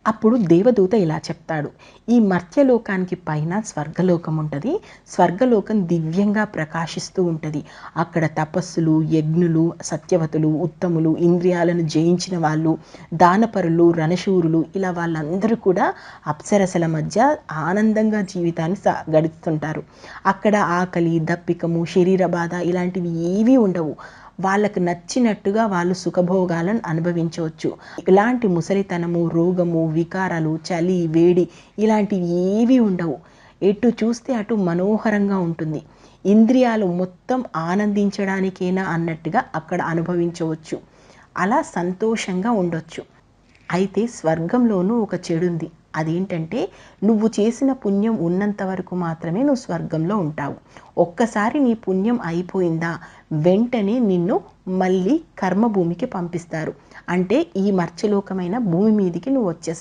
అప్పుడు దేవదూత ఇలా చెప్తాడు, ఈ మర్త్యలోకానికి పైన స్వర్గలోకం ఉంటుంది. స్వర్గలోకం దివ్యంగా ప్రకాశిస్తూ ఉంటుంది. అక్కడ తపస్సులు, యజ్ఞులు, సత్యవతులు, ఉత్తములు, ఇంద్రియాలను జయించిన వాళ్ళు, దానపరులు, రణశూరులు, ఇలా వాళ్ళందరూ కూడా అప్సరసల మధ్య ఆనందంగా జీవితాన్ని గడుపుతుంటారు. అక్కడ ఆకలి, దప్పికము, శరీర బాధ ఇలాంటివి ఏవీ ఉండవు. వాళ్ళకు నచ్చినట్టుగా వాళ్ళు సుఖభోగాలను అనుభవించవచ్చు. ఇలాంటి ముసలితనము, రోగము, వికారాలు, చలి, వేడి ఇలాంటివి ఏవీ ఉండవు. ఎటు చూస్తే అటు మనోహరంగా ఉంటుంది. ఇంద్రియాలు మొత్తం ఆనందించడానికేనా అన్నట్టుగా అక్కడ అనుభవించవచ్చు. అలా సంతోషంగా ఉండొచ్చు. అయితే స్వర్గంలోనూ ఒక చెడుంది. అదేంటంటే, నువ్వు చేసిన పుణ్యం ఉన్నంత వరకు మాత్రమే నువ్వు స్వర్గంలో ఉంటావు. ఒక్కసారి నీ పుణ్యం అయిపోయిందా, వెంటనే నిన్ను మళ్ళీ కర్మభూమికి పంపిస్తారు. అంటే ఈ మర్త్యలోకమైన భూమి మీదికి నువ్వు వచ్చేస్తావు.